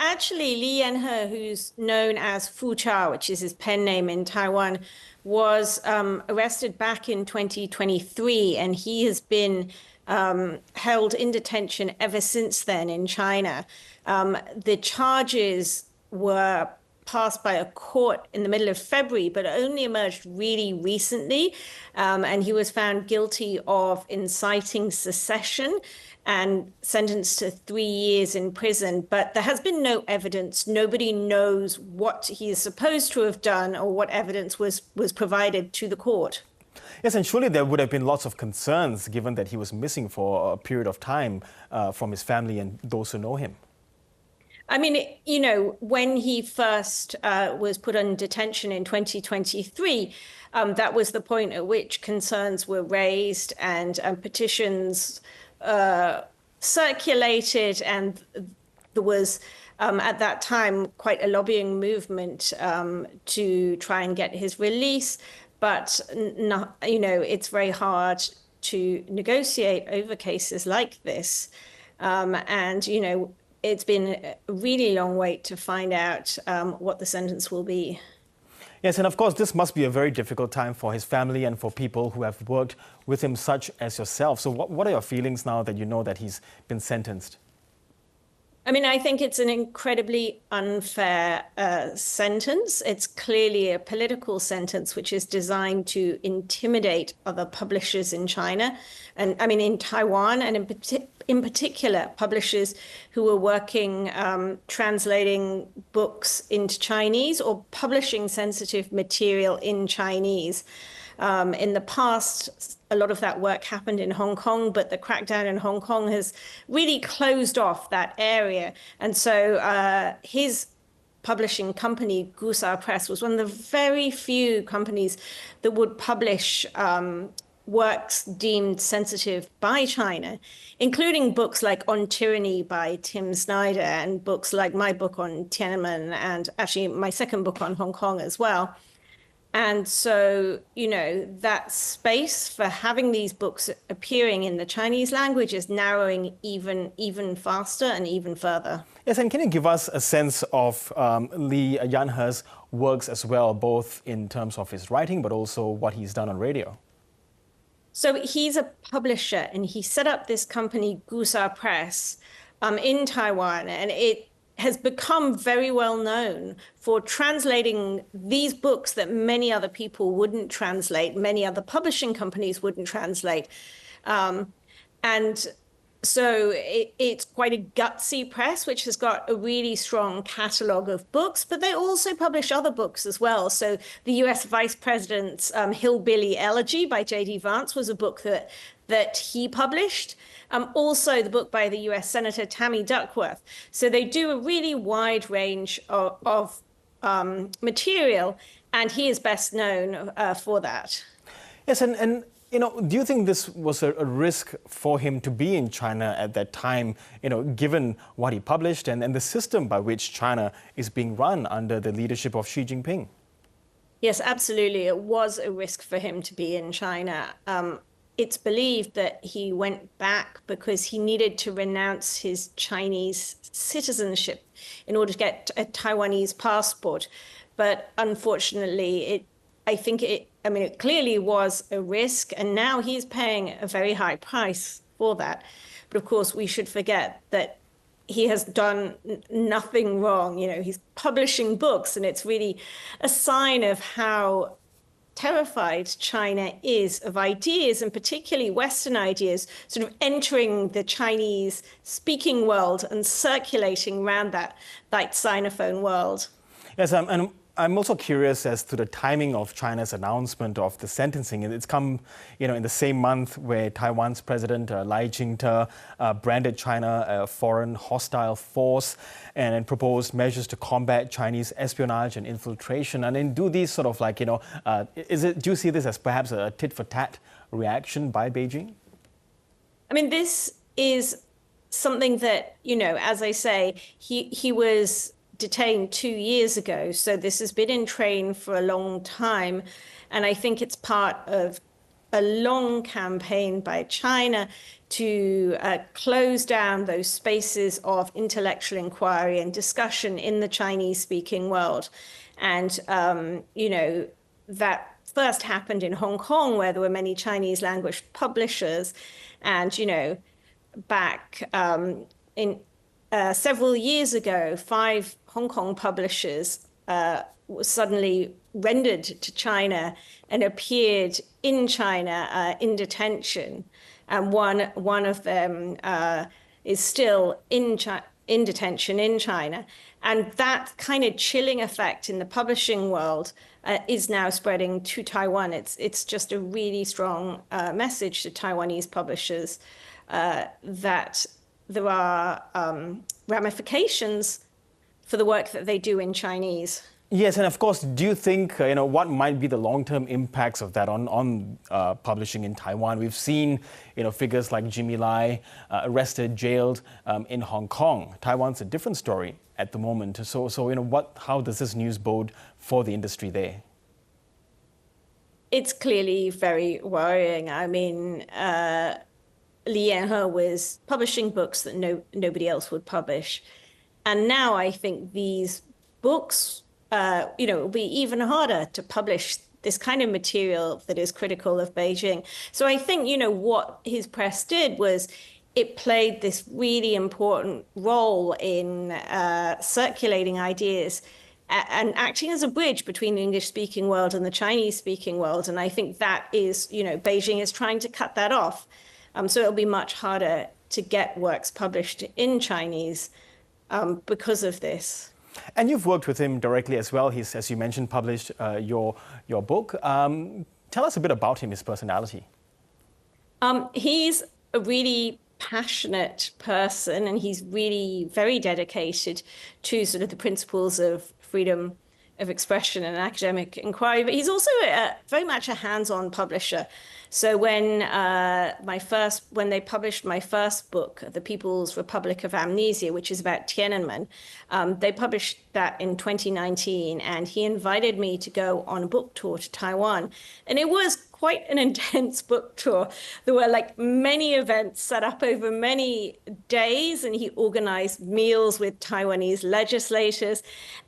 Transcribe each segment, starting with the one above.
Actually, Li Yanhe, who's known as Fu Cha, which is his pen name in Taiwan, was arrested back in 2023, and he has been held in detention ever since then in China. The charges were passed by a court in the middle of February, but only emerged really recently. And he was found guilty of inciting secession and sentenced to 3 years in prison. But there has been no evidence. Nobody knows what he is supposed to have done or what evidence was provided to the court. Yes, and surely there would have been lots of concerns given that he was missing for a period of time from his family and those who know him. I mean, you know, when he first was put on detention in 2023, that was the point at which concerns were raised and petitions circulated, and there was at that time quite a lobbying movement to try and get his release. But not, you know, it's very hard to negotiate over cases like this, and you know, it's been a really long wait to find out what the sentence will be. Yes, and of course, this must be a very difficult time for his family and for people who have worked with him, such as yourself. So what are your feelings now that you know that he's been sentenced? I mean, I think it's an incredibly unfair sentence. It's clearly a political sentence which is designed to intimidate other publishers in China, and I mean in Taiwan, and in particular publishers who are working translating books into Chinese or publishing sensitive material in Chinese. In the past, a lot of that work happened in Hong Kong, but the crackdown in Hong Kong has really closed off that area. And so his publishing company, Gusa Press, was one of the very few companies that would publish works deemed sensitive by China, including books like On Tyranny by Tim Snyder and books like my book on Tiananmen and actually my second book on Hong Kong as well. And so, you know, that space for having these books appearing in the Chinese language is narrowing even faster and even further. Yes, and can you give us a sense of Li Yanhe's works as well, both in terms of his writing, but also what he's done on radio? So he's a publisher, and he set up this company, Gusa Press, in Taiwan, and it has become very well known for translating these books that many other people wouldn't translate, many other publishing companies wouldn't translate. And so it's quite a gutsy press, which has got a really strong catalog of books, but they also publish other books as well. So the US Vice President's Hillbilly Elegy by J.D. Vance was a book that he published. Also the book by the US Senator Tammy Duckworth. So they do a really wide range of material, and he is best known for that. Yes, and you know, do you think this was a risk for him to be in China at that time, you know, given what he published and the system by which China is being run under the leadership of Xi Jinping? Yes, absolutely. It was a risk for him to be in China. It's believed that he went back because he needed to renounce his Chinese citizenship in order to get a Taiwanese passport. But unfortunately, it clearly was a risk, and now he's paying a very high price for that. But of course, we should forget that he has done nothing wrong. You know, he's publishing books, and it's really a sign of how terrified China is of ideas, and particularly Western ideas, sort of entering the Chinese speaking world and circulating around that Sinophone world. Yes, and I'm also curious as to the timing of China's announcement of the sentencing. It's come, you know, in the same month where Taiwan's president Li Yanhe branded China a foreign hostile force and proposed measures to combat Chinese espionage and infiltration. And then do these sort of like, you know, do you see this as perhaps a tit for tat reaction by Beijing? I mean, this is something that, you know, as I say, he was detained 2 years ago. So this has been in train for a long time. And I think it's part of a long campaign by China to close down those spaces of intellectual inquiry and discussion in the Chinese-speaking world. And, that first happened in Hong Kong, where there were many Chinese language publishers. And, back in several years ago, 5 Hong Kong publishers were suddenly rendered to China and appeared in China in detention. And one of them is still in detention in China. And that kind of chilling effect in the publishing world is now spreading to Taiwan. It's just a really strong message to Taiwanese publishers that there are ramifications for the work that they do in Chinese. Yes, and of course, do you think, what might be the long-term impacts of that on publishing in Taiwan? We've seen, figures like Jimmy Lai arrested, jailed in Hong Kong. Taiwan's a different story at the moment. So how does this news bode for the industry there? It's clearly very worrying. I mean, Li Yanhe was publishing books that nobody else would publish. And now I think these books, it will be even harder to publish this kind of material that is critical of Beijing. So I think, what his press did was it played this really important role in circulating ideas and acting as a bridge between the English-speaking world and the Chinese-speaking world. And I think that is, Beijing is trying to cut that off. So it'll be much harder to get works published in Chinese because of this. And you've worked with him directly as well. He's, as you mentioned, published your book. Tell us a bit about him, his personality. He's a really passionate person, and he's really very dedicated to sort of the principles of freedom of expression and academic inquiry. But he's also very much a hands-on publisher. So when they published my first book, The People's Republic of Amnesia, which is about Tiananmen, they published that in 2019, and he invited me to go on a book tour to Taiwan. And it was quite an intense book tour. There were many events set up over many days, and he organized meals with Taiwanese legislators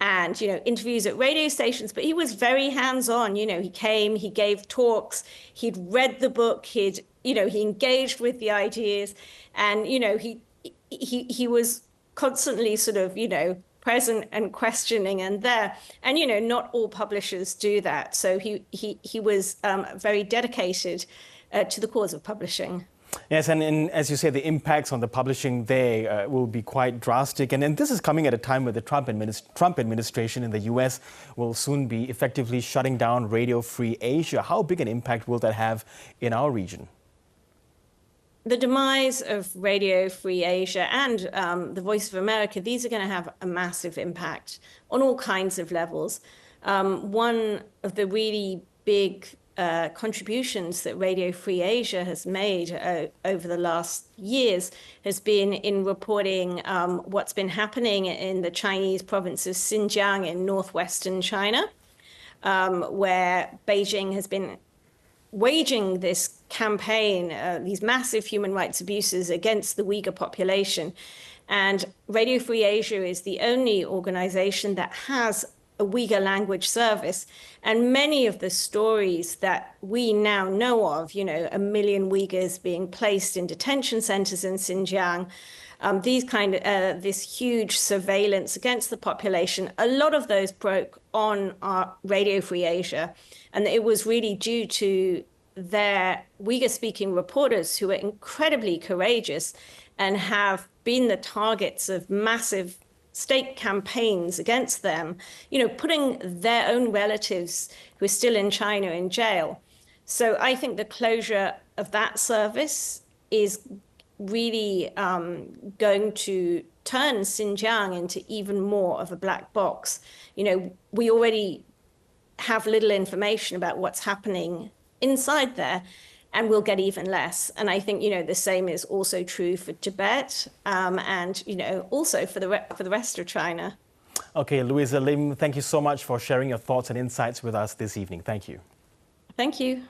and, interviews at radio stations. But he was very hands-on. He came, he gave talks, he'd read the book, he engaged with the ideas, and, he was constantly sort of, present and questioning and there. And, not all publishers do that. So he was very dedicated to the cause of publishing. Yes, and as you say, the impacts on the publishing there will be quite drastic. And this is coming at a time where the Trump administration in the US will soon be effectively shutting down Radio Free Asia. How big an impact will that have in our region? The demise of Radio Free Asia and the Voice of America, these are going to have a massive impact on all kinds of levels. One of the really big contributions that Radio Free Asia has made over the last years has been in reporting what's been happening in the Chinese province of Xinjiang in northwestern China, where Beijing has been waging this campaign, these massive human rights abuses against the Uyghur population. And Radio Free Asia is the only organization that has a Uyghur language service. And many of the stories that we now know of, 1 million Uyghurs being placed in detention centers in Xinjiang, this huge surveillance against the population, a lot of those broke on our Radio Free Asia. And it was really due to their Uyghur-speaking reporters who are incredibly courageous and have been the targets of massive state campaigns against them, putting their own relatives who are still in China in jail. So I think the closure of that service is really going to turn Xinjiang into even more of a black box. We already have little information about what's happening inside there, and we'll get even less. And I think, the same is also true for Tibet and, also for the rest of China. Okay, Louisa Lim, thank you so much for sharing your thoughts and insights with us this evening. Thank you. Thank you.